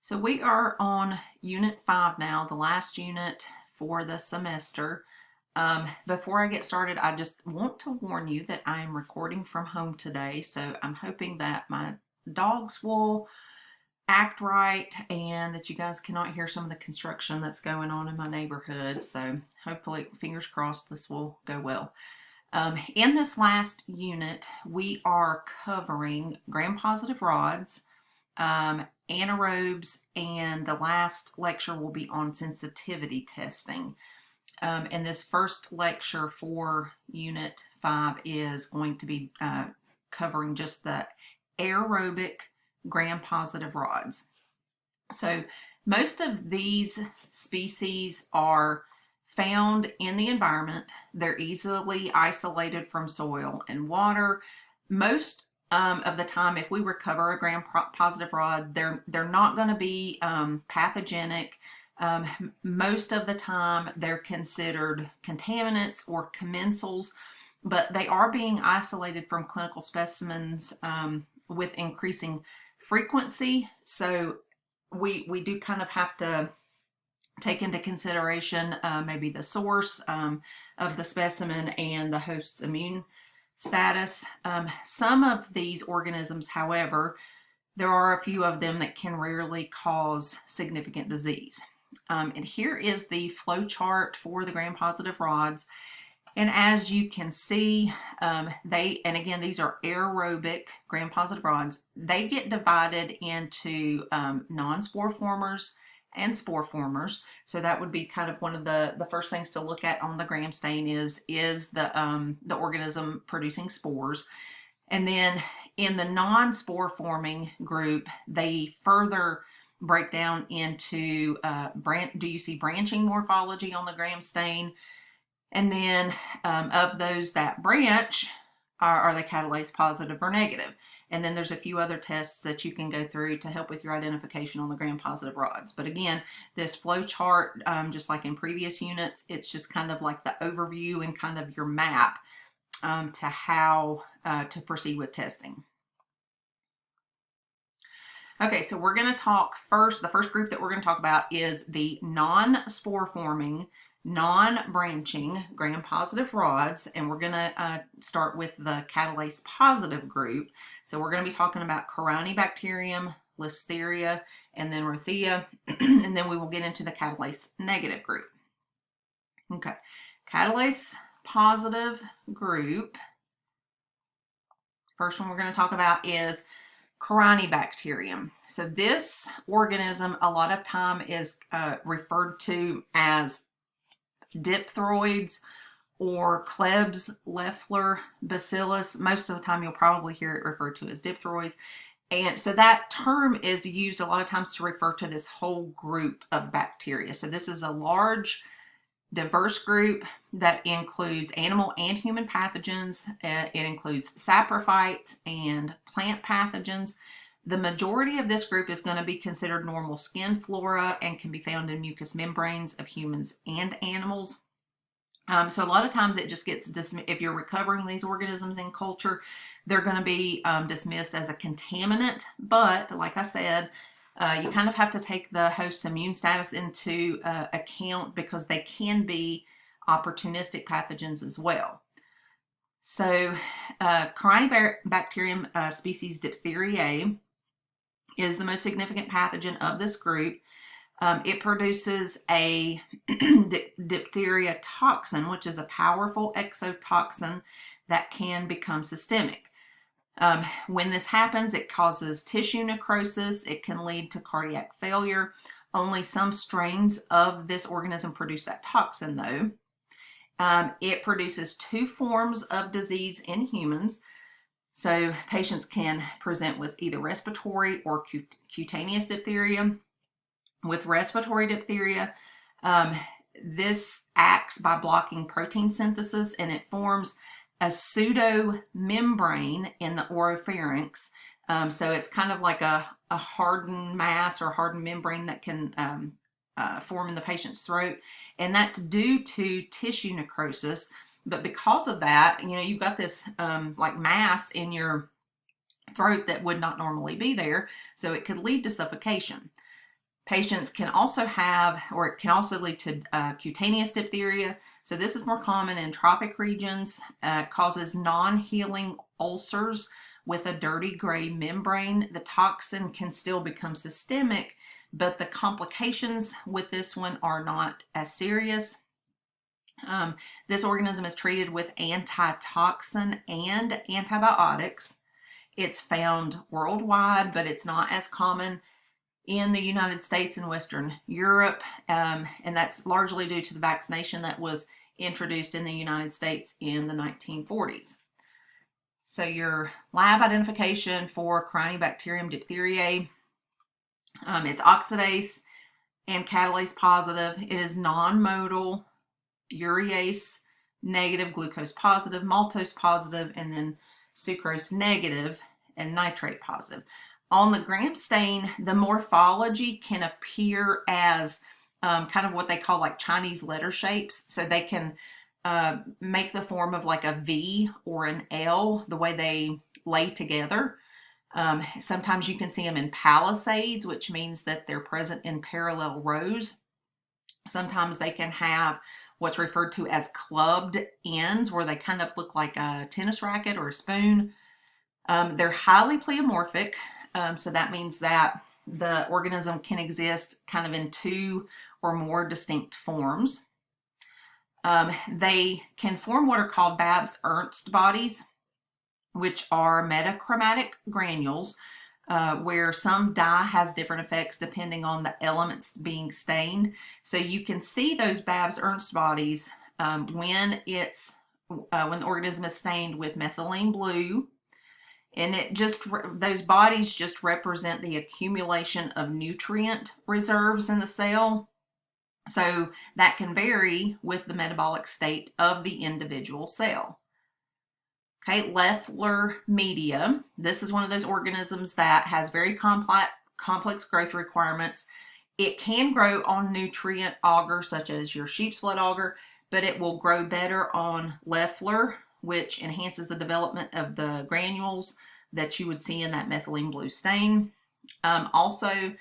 So we are on Unit 5 now, the last unit for the semester. Before I get started, I just want to warn you that I am recording from home today, so I'm hoping that my dogs will act right and that you guys cannot hear some of the construction that's going on in my neighborhood. So hopefully, fingers crossed, this will go well. In this last unit, we are covering gram-positive rods, anaerobes, and the last lecture will be on sensitivity testing. And this first lecture for Unit 5 is going to be covering just the aerobic gram-positive rods. So most of these species are found in the environment. They're easily isolated from soil and water. Most of the time, if we recover a gram-positive rod, they're not going to be pathogenic. Most of the time, they're considered contaminants or commensals, but they are being isolated from clinical specimens with increasing frequency. So we do kind of have to take into consideration maybe the source of the specimen and the host's immune status. Some of these organisms, however, there are a few of them that can rarely cause significant disease. And here is the flow chart for the gram-positive rods. And as you can see, and again, these are aerobic gram-positive rods. They get divided into non-spore formers and spore formers. So that would be kind of one of the first things to look at on the gram stain is the organism producing spores. And then in the non-spore forming group, they further break down into do you see branching morphology on the gram stain? And then of those that branch, are they catalase positive or negative? And then there's a few other tests that you can go through to help with your identification on the gram-positive rods. But again, this flow chart, just like in previous units, it's just kind of like the overview and kind of your map to how to proceed with testing. Okay, so we're going to talk first, the first group that we're going to talk about is the non-spore forming, non-branching gram-positive rods, and we're going to start with the catalase positive group. So we're going to be talking about Corynebacterium, Listeria, and then Rothia, and then we will get into the catalase negative group. Okay, catalase positive group. First one we're going to talk about is Corynebacterium. So this organism a lot of time is referred to as diphtheroids or Klebsiella bacillus. Most of the time you'll probably hear it referred to as diphtheroids. And so that term is used a lot of times to refer to this whole group of bacteria. So this is a large, diverse group that includes animal and human pathogens. It includes saprophytes and plant pathogens. The majority of this group is going to be considered normal skin flora and can be found in mucous membranes of humans and animals. So a lot of times it just gets dismissed. If you're recovering these organisms in culture, they're going to be dismissed as a contaminant. But like I said, you kind of have to take the host's immune status into account because they can be opportunistic pathogens as well. So Corynebacterium species Diphtheriae is the most significant pathogen of this group. It produces a diphtheria toxin, which is a powerful exotoxin that can become systemic. When this happens, it causes tissue necrosis. It can lead to cardiac failure. Only some strains of this organism produce that toxin, though. It produces two forms of disease in humans. So patients can present with either respiratory or cutaneous diphtheria. With respiratory diphtheria, this acts by blocking protein synthesis, and it forms a pseudo membrane in the oropharynx. So it's kind of like a hardened mass or hardened membrane that can form in the patient's throat, and that's due to tissue necrosis. But because of that, you've got this like mass in your throat that would not normally be there, so it could lead to suffocation. Patients can also have, or it can also lead to cutaneous diphtheria. So this is more common in tropic regions, causes non-healing ulcers with a dirty gray membrane. The toxin can still become systemic, but the complications with this one are not as serious. This organism is treated with antitoxin and antibiotics. It's found worldwide, but it's not as common in the United States and Western Europe, and that's largely due to the vaccination that was introduced in the United States in the 1940s. So your lab identification for Corynebacterium diphtheriae, it's oxidase and catalase positive. It is non-modal, urease negative, glucose positive, maltose positive, and then sucrose negative and nitrate positive. On the gram stain, the morphology can appear as kind of what they call like Chinese letter shapes. So they can make the form of like a V or an L, the way they lay together. Sometimes you can see them in palisades, which means that they're present in parallel rows. Sometimes they can have what's referred to as clubbed ends, where they kind of look like a tennis racket or a spoon. They're highly pleomorphic. So that means that the organism can exist kind of in two or more distinct forms. They can form what are called Babs-Ernst bodies, which are metachromatic granules, where some dye has different effects depending on the elements being stained. So you can see those Babs-Ernst bodies when the organism is stained with methylene blue. And those bodies just represent the accumulation of nutrient reserves in the cell. So that can vary with the metabolic state of the individual cell. Okay, Leffler media. This is one of those organisms that has very complex growth requirements. It can grow on nutrient agar, such as your sheep's blood agar, but it will grow better on Leffler, which enhances the development of the granules that you would see in that methylene blue stain. Also,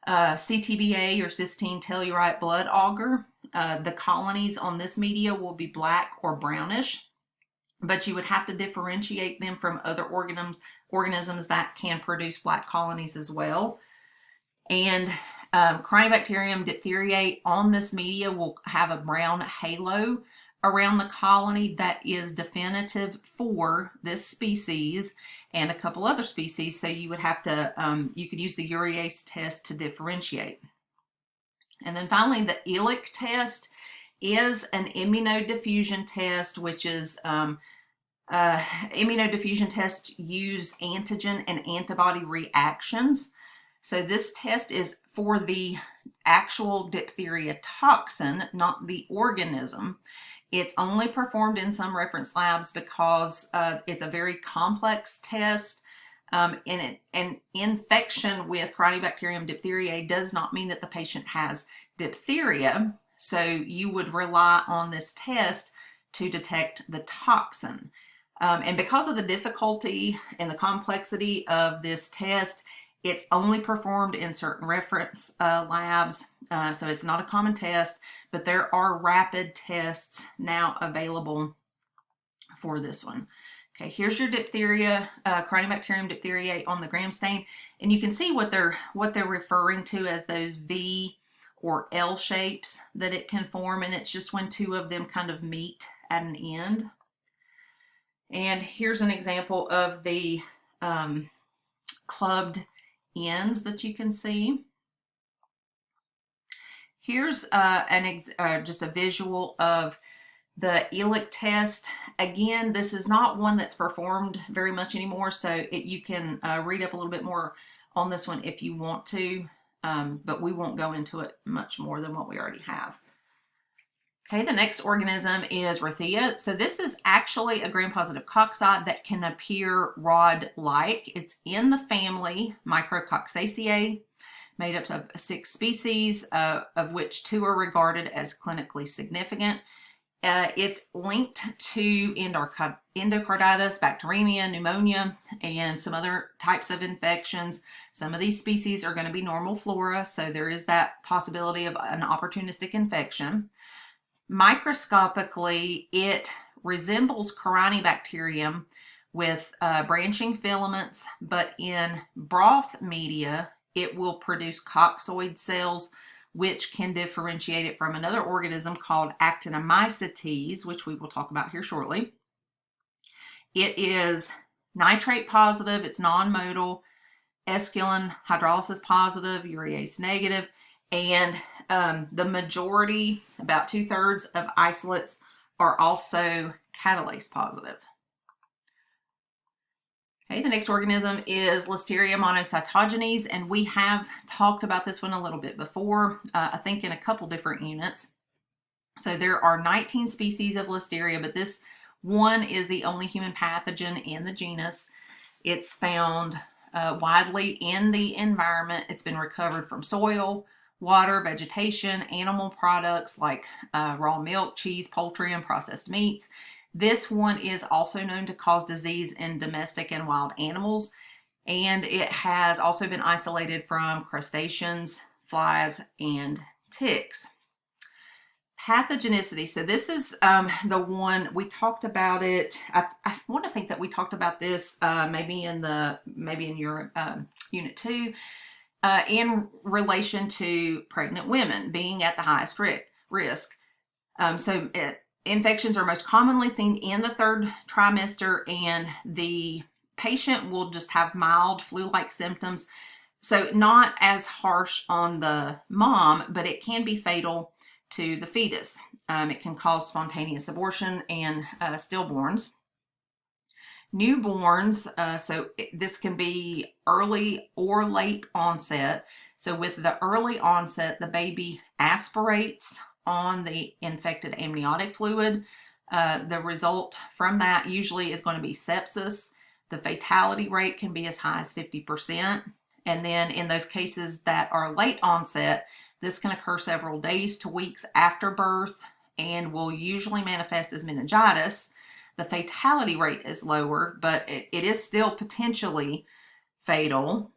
CTBA or cysteine tellurite blood agar. The colonies on this media will be black or brownish, but you would have to differentiate them from other organisms that can produce black colonies as well. And Corynebacterium diphtheriae on this media will have a brown halo around the colony that is definitive for this species and a couple other species. So you would have to, you could use the urease test to differentiate. And then finally, the ELIC test is an immunodiffusion test, which is immunodiffusion tests use antigen and antibody reactions. So this test is for the actual diphtheria toxin, not the organism. It's only performed in some reference labs because it's a very complex test. An infection with Corynebacterium diphtheriae does not mean that the patient has diphtheria. So you would rely on this test to detect the toxin. And because of the difficulty and the complexity of this test, it's only performed in certain reference labs, so it's not a common test, but there are rapid tests now available for this one. Okay, here's your diphtheria, Corynebacterium diphtheriae on the gram stain, and you can see what they're referring to as those V or L shapes that it can form, and it's just when two of them kind of meet at an end. And here's an example of the clubbed ends that you can see. Here's just a visual of the ELIC test. Again, this is not one that's performed very much anymore, so you can read up a little bit more on this one if you want to, but we won't go into it much more than what we already have. Okay, the next organism is Rothia. So this is actually a gram-positive cocci that can appear rod-like. It's in the family Micrococcaceae, made up of 6 species, of which 2 are regarded as clinically significant. It's linked to endocarditis, bacteremia, pneumonia, and some other types of infections. Some of these species are going to be normal flora, so there is that possibility of an opportunistic infection. Microscopically, it resembles Corynebacterium with branching filaments, but in broth media, it will produce coccoid cells, which can differentiate it from another organism called Actinomycetes, which we will talk about here shortly. It is nitrate positive, it's non-motile, esculin hydrolysis positive, urease negative, and the majority, about 2/3 of isolates, are also catalase positive. Okay, the next organism is Listeria monocytogenes, and we have talked about this one a little bit before, I think in a couple different units. So there are 19 species of Listeria, but this one is the only human pathogen in the genus. It's found widely in the environment. It's been recovered from soil, water, vegetation, animal products like raw milk, cheese, poultry, and processed meats. This one is also known to cause disease in domestic and wild animals, and it has also been isolated from crustaceans, flies, and ticks. Pathogenicity. So this is the one we talked about it. I want to think that we talked about this maybe in your unit 2 in relation to pregnant women being at the highest risk. Infections are most commonly seen in the 3rd trimester, and the patient will just have mild flu-like symptoms. So not as harsh on the mom, but it can be fatal to the fetus. It can cause spontaneous abortion and stillborns. Newborns, this can be early or late onset. So with the early onset, the baby aspirates on the infected amniotic fluid. The result from that usually is going to be sepsis. The fatality rate can be as high as 50%. And then in those cases that are late onset, this can occur several days to weeks after birth and will usually manifest as meningitis. The fatality rate is lower, but it is still potentially fatal.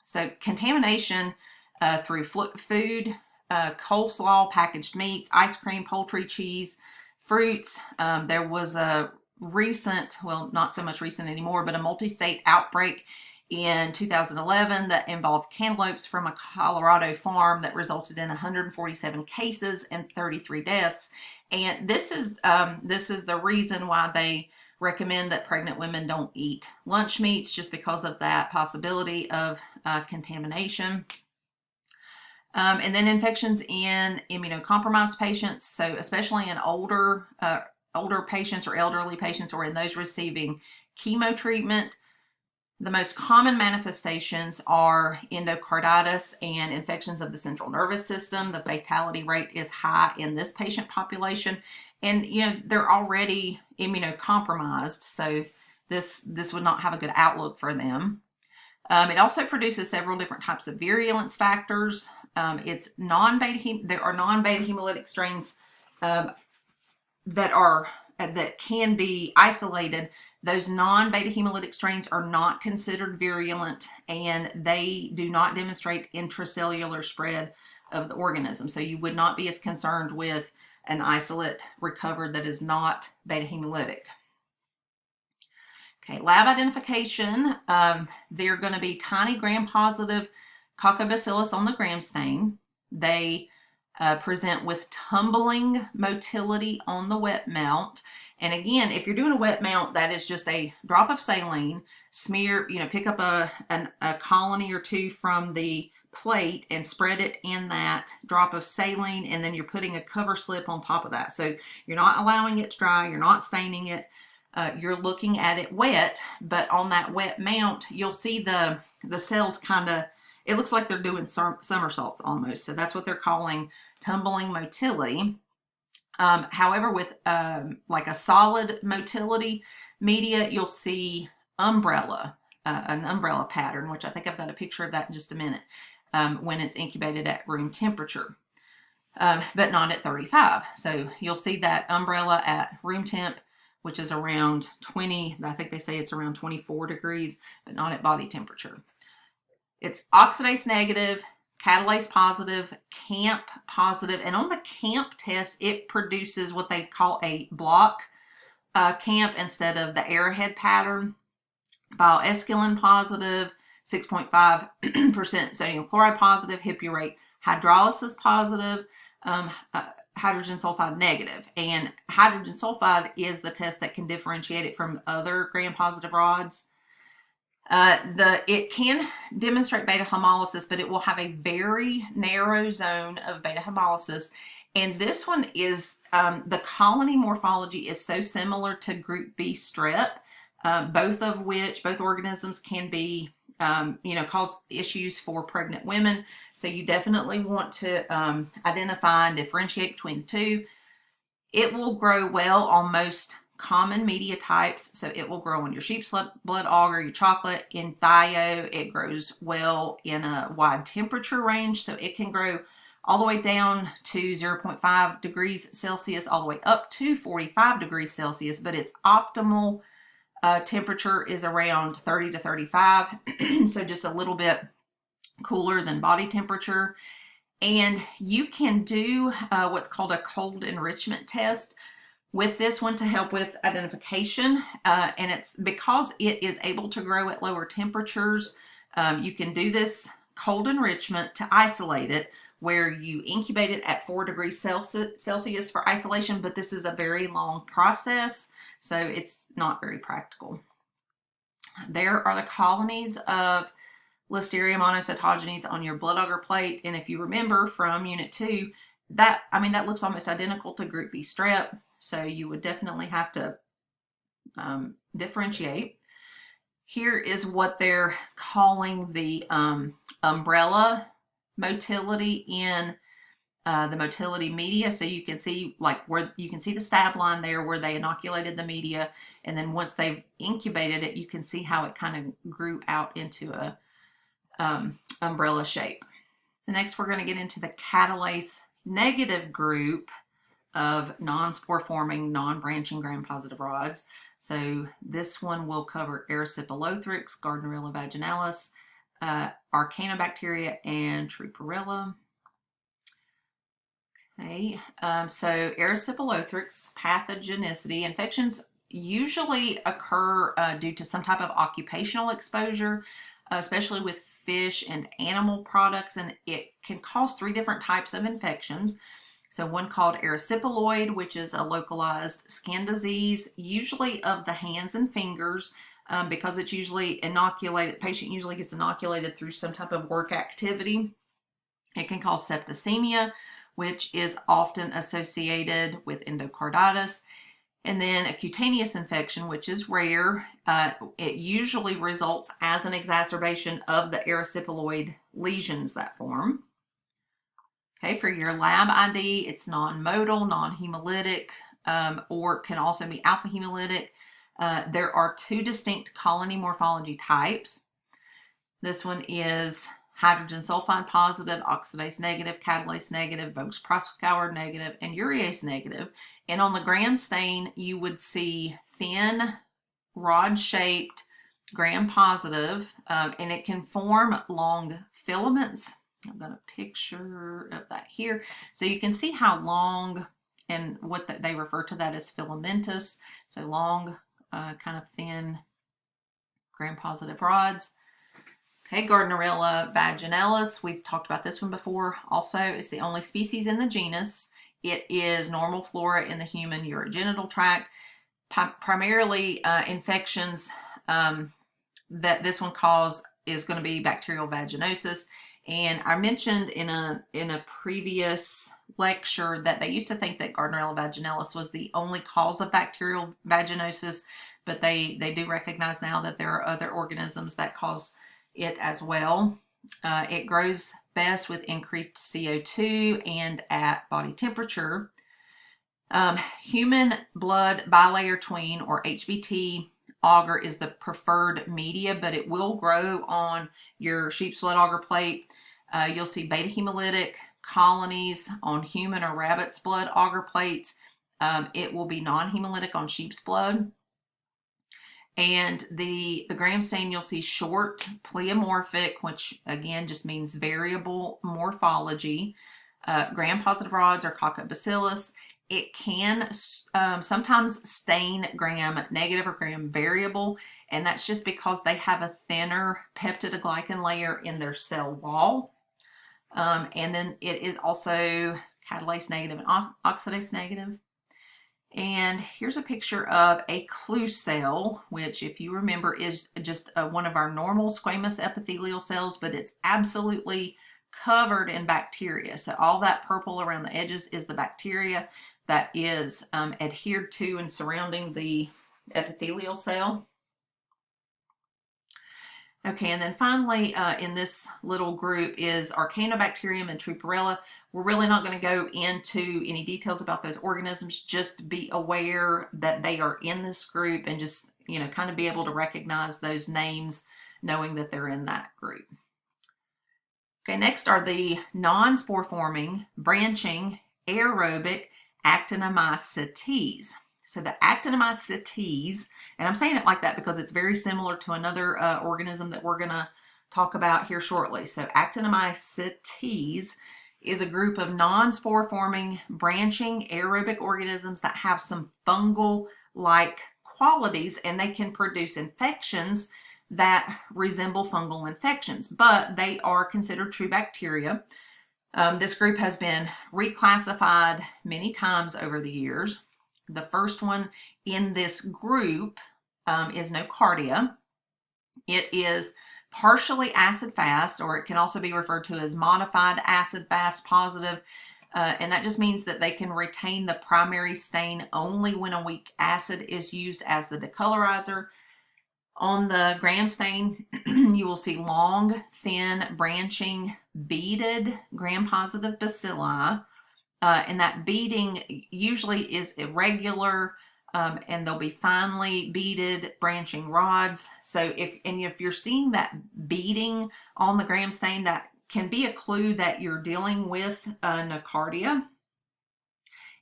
So contamination through food, coleslaw, packaged meats, ice cream, poultry, cheese, fruits. There was a recent, well, not so much recent anymore, but a multi-state outbreak in 2011 that involved cantaloupes from a Colorado farm that resulted in 147 cases and 33 deaths. And this is the reason why they recommend that pregnant women don't eat lunch meats, just because of that possibility of contamination. And then infections in immunocompromised patients, so especially in older patients or elderly patients, or in those receiving chemo treatment. The most common manifestations are endocarditis and infections of the central nervous system. The fatality rate is high in this patient population, and they're already immunocompromised, so this would not have a good outlook for them. It also produces several different types of virulence factors. There are non-beta hemolytic strains that can be isolated. Those non-beta hemolytic strains are not considered virulent, and they do not demonstrate intracellular spread of the organism. So you would not be as concerned with an isolate recovered that is not beta hemolytic. Okay, lab identification. They're going to be tiny gram-positive coccobacillus on the gram stain. They present with tumbling motility on the wet mount. And again, if you're doing a wet mount, that is just a drop of saline, pick up a colony or two from the plate and spread it in that drop of saline, and then you're putting a cover slip on top of that. So you're not allowing it to dry, you're not staining it, you're looking at it wet, but on that wet mount, you'll see the cells it looks like they're doing somersaults almost. So that's what they're calling tumbling motility. However, with like a solid motility media, you'll see an umbrella pattern, which I think I've got a picture of that in just a minute, when it's incubated at room temperature. but not at 35. So you'll see that umbrella at room temp, which is around 20. I think they say it's around 24 degrees, but not at body temperature. It's oxidase negative, catalase positive, camp positive, and on the camp test, it produces what they call a block camp instead of the arrowhead pattern. Bioescalin positive, 6.5% sodium chloride positive, hipurate hydrolysis positive, hydrogen sulfide negative. And hydrogen sulfide is the test that can differentiate it from other gram-positive rods. It can demonstrate beta hemolysis, but it will have a very narrow zone of beta hemolysis. And this one is, the colony morphology is so similar to group B strep, both organisms can be, cause issues for pregnant women. So you definitely want to identify and differentiate between the two. It will grow well on most common media types. So it will grow on your sheep's blood agar, your chocolate. In thio, it grows well in a wide temperature range. So it can grow all the way down to 0.5 degrees Celsius, all the way up to 45 degrees Celsius, but its optimal temperature is around 30 to 35, so just a little bit cooler than body temperature. And you can do what's called a cold enrichment test with this one to help with identification, and it's because it is able to grow at lower temperatures. You can do this cold enrichment to isolate it, where you incubate it at 4 degrees Celsius for isolation, but this is a very long process, so it's not very practical. There are the colonies of Listeria monocytogenes on your blood agar plate, and if you remember from Unit 2, that looks almost identical to Group B strep, so you would definitely have to differentiate. Here is what they're calling the umbrella motility in the motility media. So you can see where you can see the stab line there where they inoculated the media, and then once they've incubated it, you can see how it kind of grew out into a umbrella shape. So next we're going to get into the catalase negative group of non-spore forming, non-branching gram-positive rods. So this one will cover Erysipelotheryx, Gardnerella vaginalis, Arcanobacteria, and Truparella. Okay, so Erysipelotheryx pathogenicity. Infections usually occur due to some type of occupational exposure, especially with fish and animal products, and it can cause 3 different types of infections. So one called erysipeloid, which is a localized skin disease, usually of the hands and fingers, because it's usually inoculated. Patient usually gets inoculated through some type of work activity. It can cause septicemia, which is often associated with endocarditis. And then a cutaneous infection, which is rare. It usually results as an exacerbation of the erysipeloid lesions that form. Okay, for your lab ID, it's non-motile, non-hemolytic, or can also be alpha hemolytic. There are 2 distinct colony morphology types. This one is hydrogen sulfide positive, oxidase negative, catalase negative, Voges-Proskauer negative, and urease negative. And on the gram stain, you would see thin, rod-shaped gram positive, and it can form long filaments. I've got a picture of that here. So you can see how long, and what they refer to that as filamentous. So long, kind of thin gram-positive rods. Okay, Gardnerella vaginalis. We've talked about this one before. Also, it's the only species in the genus. It is normal flora in the human urogenital tract. Primarily infections that this one causes is going to be bacterial vaginosis. And I mentioned in a previous lecture that they used to think that Gardnerella vaginalis was the only cause of bacterial vaginosis, but they do recognize now that there are other organisms that cause it as well. It grows best with increased CO2 and at body temperature. Human blood bilayer tween, or HBT agar, is the preferred media, but it will grow on your sheep's blood agar plate. You'll see beta hemolytic colonies on human or rabbit's blood agar plates. It will be non-hemolytic on sheep's blood. And the gram stain, you'll see short pleomorphic, which again just means variable morphology. Gram-positive rods are coccobacillus. It can sometimes stain gram-negative or gram-variable, and that's just because they have a thinner peptidoglycan layer in their cell wall. And then it is also catalase negative and oxidase negative. And here's a picture of a clue cell, which, if you remember, is just one of our normal squamous epithelial cells, but it's absolutely covered in bacteria. So all that purple around the edges is the bacteria that is adhered to and surrounding the epithelial cell. Okay, and then finally in this little group is Arcanobacterium and Truparella. We're really not going to go into any details about those organisms. Just be aware that they are in this group and just, you know, kind of be able to recognize those names knowing that they're in that group. Okay, next are the non-spore forming, branching, aerobic actinomycetes. So the actinomycetes, and I'm saying it like that because it's very similar to another organism that we're going to talk about here shortly. So actinomycetes is a group of non-spore forming, branching, aerobic organisms that have some fungal-like qualities, and they can produce infections that resemble fungal infections, but they are considered true bacteria. This group has been reclassified many times over the years. The first one in this group is Nocardia. It is partially acid-fast, or it can also be referred to as modified acid-fast positive, and that just means that they can retain the primary stain only when a weak acid is used as the decolorizer. On the gram stain, you will see long, thin, branching, beaded gram-positive bacilli. And that beading usually is irregular, and they'll be finely beaded branching rods. So if you're seeing that beading on the gram stain, that can be a clue that you're dealing with Nocardia.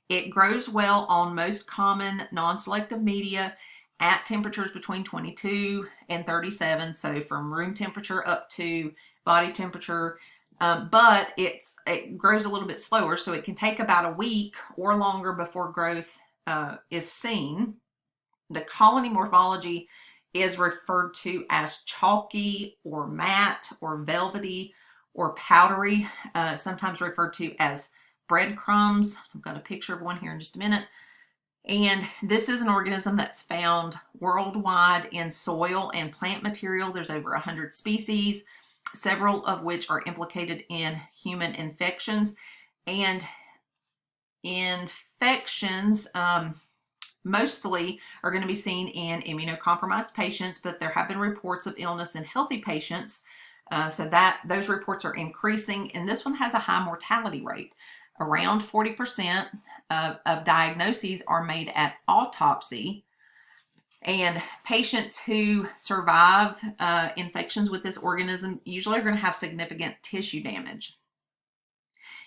It grows well on most common non-selective media at temperatures between 22 and 37, so from room temperature up to body temperature. But it grows a little bit slower, so it can take about a week or longer before growth is seen. The colony morphology is referred to as chalky or matte or velvety or powdery, sometimes referred to as breadcrumbs. I've got a picture of one here in just a minute. And this is an organism that's found worldwide in soil and plant material. There's over 100 species, several of which are implicated in human infections. And infections mostly are going to be seen in immunocompromised patients, but there have been reports of illness in healthy patients. So those reports are increasing, and this one has a high mortality rate. Around 40% of diagnoses are made at autopsy, and patients who survive infections with this organism usually are going to have significant tissue damage.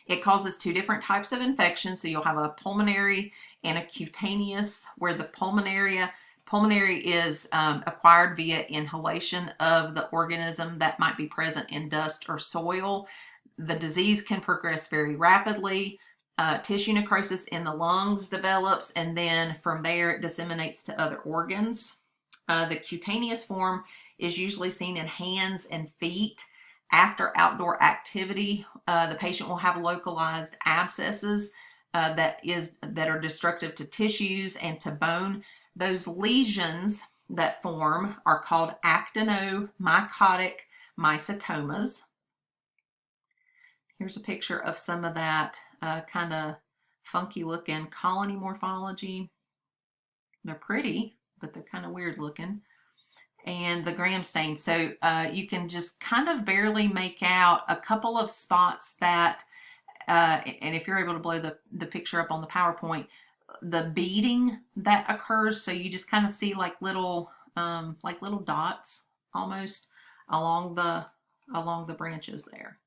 It causes two different types of infections, so you'll have a pulmonary and a cutaneous, where the pulmonary is acquired via inhalation of the organism that might be present in dust or soil. The disease can progress very rapidly. Tissue necrosis in the lungs develops, and then from there it disseminates to other organs. The cutaneous form is usually seen in hands and feet. After outdoor activity, the patient will have localized abscesses that are destructive to tissues and to bone. Those lesions that form are called actinomycotic mycotomas. Here's a picture of some of that kind of funky looking colony morphology. They're pretty, but they're kind of weird looking. And the gram stain. So you can just kind of barely make out a couple of spots that, and if you're able to blow the picture up on the PowerPoint, the beading that occurs. So you just kind of see like little dots almost along the branches there.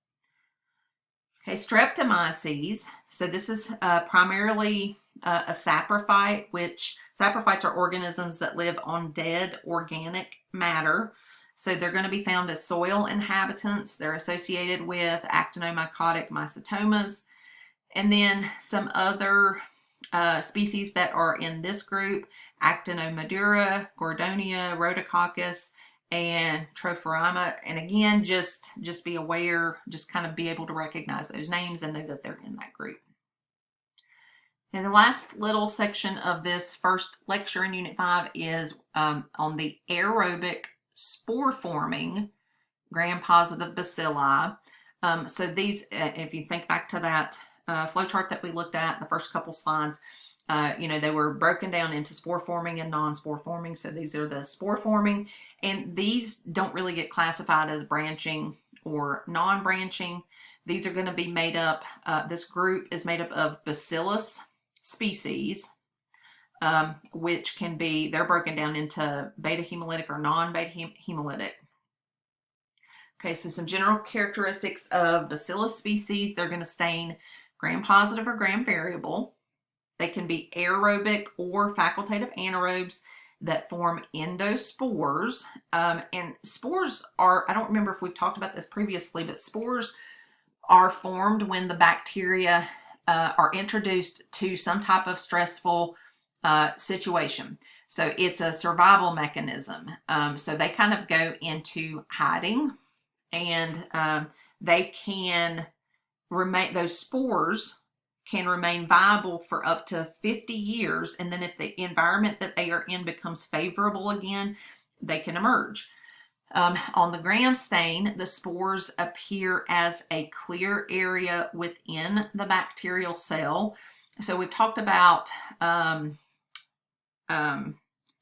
Okay, streptomyces. So this is primarily a saprophyte, which saprophytes are organisms that live on dead organic matter. So they're going to be found as soil inhabitants. They're associated with actinomycotic mycetomas. And then some other species that are in this group, Actinomedura, Gordonia, Rhodococcus, and Trophorima. And again, just be aware, just kind of be able to recognize those names and know that they're in that group. And the last little section of this first lecture in Unit 5 is on the aerobic spore-forming gram-positive bacilli. So these, if you think back to that flowchart that we looked at, the first couple slides, they were broken down into spore-forming and non-spore-forming. So these are the spore-forming, and these don't really get classified as branching or non-branching. These are going to be made up, this group is made up of bacillus species, which can be, they're broken down into beta hemolytic or non-beta hemolytic. Okay, so some general characteristics of bacillus species. They're going to stain gram-positive or gram-variable. They can be aerobic or facultative anaerobes that form endospores. And spores are, I don't remember if we've talked about this previously, but spores are formed when the bacteria are introduced to some type of stressful situation. So it's a survival mechanism. So they kind of go into hiding, and they can remain, those spores can remain viable for up to 50 years. And then if the environment that they are in becomes favorable again, they can emerge. On the gram stain, the spores appear as a clear area within the bacterial cell. So we've talked about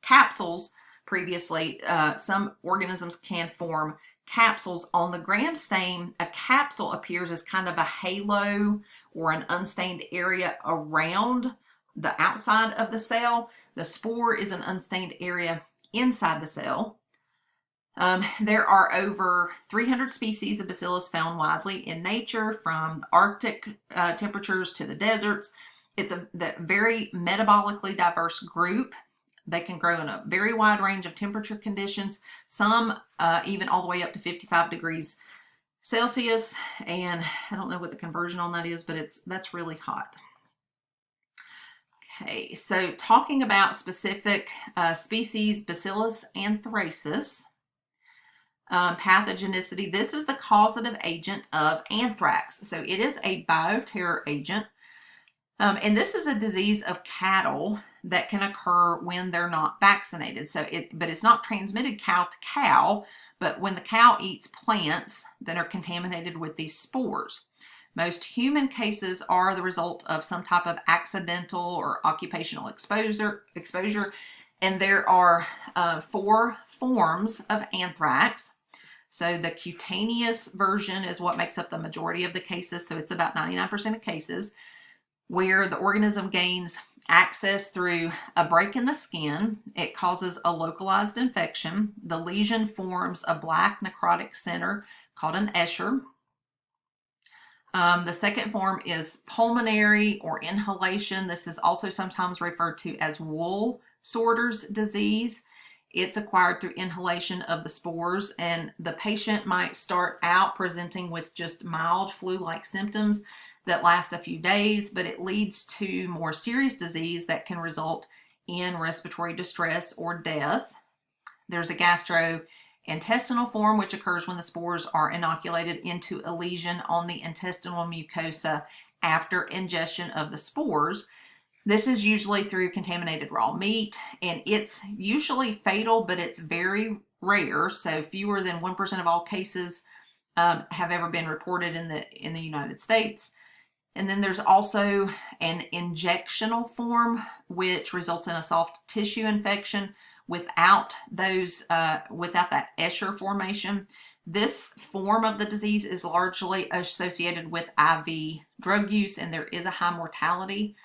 capsules previously. Some organisms can form capsules. On the gram stain, a capsule appears as kind of a halo or an unstained area around the outside of the cell. The spore is an unstained area inside the cell. There are over 300 species of bacillus found widely in nature, from Arctic temperatures to the deserts. It's a very metabolically diverse group. They can grow in a very wide range of temperature conditions, some even all the way up to 55 degrees Celsius. And I don't know what the conversion on that is, but that's really hot. Okay, so talking about specific species, Bacillus anthracis. Pathogenicity, this is the causative agent of anthrax. So it is a bioterror agent. And this is a disease of cattle that can occur when they're not vaccinated. But it's not transmitted cow to cow, but when the cow eats plants that are contaminated with these spores. Most human cases are the result of some type of accidental or occupational exposure. And there are 4 forms of anthrax. So the cutaneous version is what makes up the majority of the cases. So it's about 99% of cases, where the organism gains access through a break in the skin. It causes a localized infection. The lesion forms a black necrotic center called an eschar. The second form is pulmonary or inhalation. This is also sometimes referred to as wool sorter's disease. It's acquired through inhalation of the spores, and the patient might start out presenting with just mild flu-like symptoms that last a few days, but it leads to more serious disease that can result in respiratory distress or death. There's a gastrointestinal form, which occurs when the spores are inoculated into a lesion on the intestinal mucosa after ingestion of the spores. This is usually through contaminated raw meat, and it's usually fatal, but it's very rare. So fewer than 1% of all cases have ever been reported in the United States. And then there's also an injectional form, which results in a soft tissue infection without that eschar formation. This form of the disease is largely associated with IV drug use, and there is a high mortality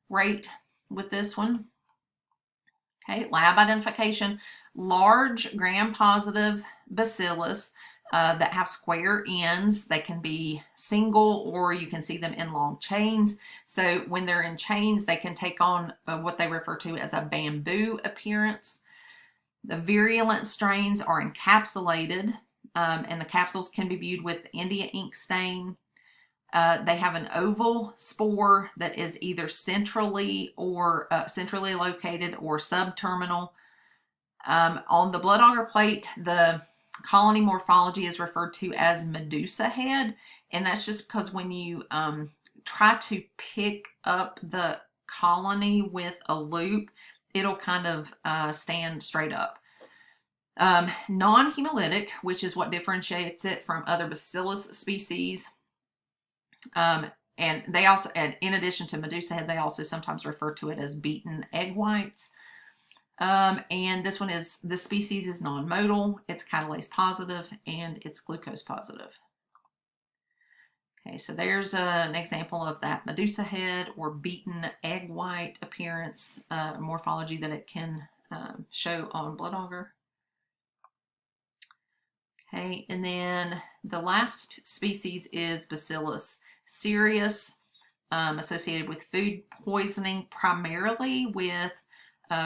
rate with this one. Okay, lab identification, large gram-positive bacillus. that have square ends. They can be single, or you can see them in long chains. So when they're in chains, they can take on what they refer to as a bamboo appearance. The virulent strains are encapsulated, and the capsules can be viewed with India ink stain. They have an oval spore that is either centrally located or subterminal. On the blood agar plate, the colony morphology is referred to as Medusa head, and that's just because when you try to pick up the colony with a loop, it'll kind of stand straight up. Non-hemolytic, which is what differentiates it from other bacillus species. And they also, in addition to Medusa head, they also sometimes refer to it as beaten egg whites. And this species is non-modal, it's catalase positive, and it's glucose positive. Okay, so there's an example of that Medusa head or beaten egg white appearance, morphology that it can show on blood agar. Okay, and then the last species is Bacillus cereus, associated with food poisoning, primarily with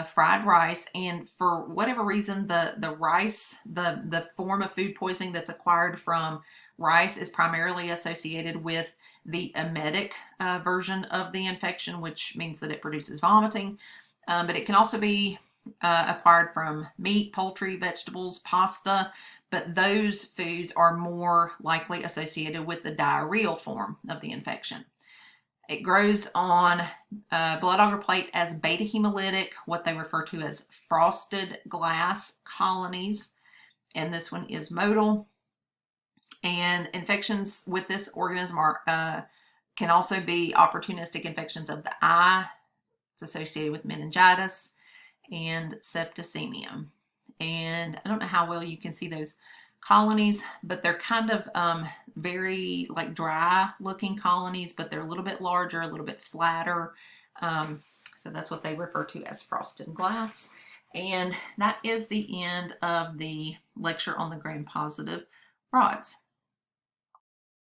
fried rice. And for whatever reason, the rice, the form of food poisoning that's acquired from rice is primarily associated with the emetic version of the infection, which means that it produces vomiting. But it can also be acquired from meat, poultry, vegetables, pasta, but those foods are more likely associated with the diarrheal form of the infection. It grows on blood agar plate as beta hemolytic, what they refer to as frosted glass colonies, and this one is motile. And infections with this organism can also be opportunistic infections of the eye. It's associated with meningitis and septicemia. And I don't know how well you can see those colonies, but they're kind of very like dry looking colonies, but they're a little bit larger, a little bit flatter. So that's what they refer to as frosted glass. And that is the end of the lecture on the gram-positive rods.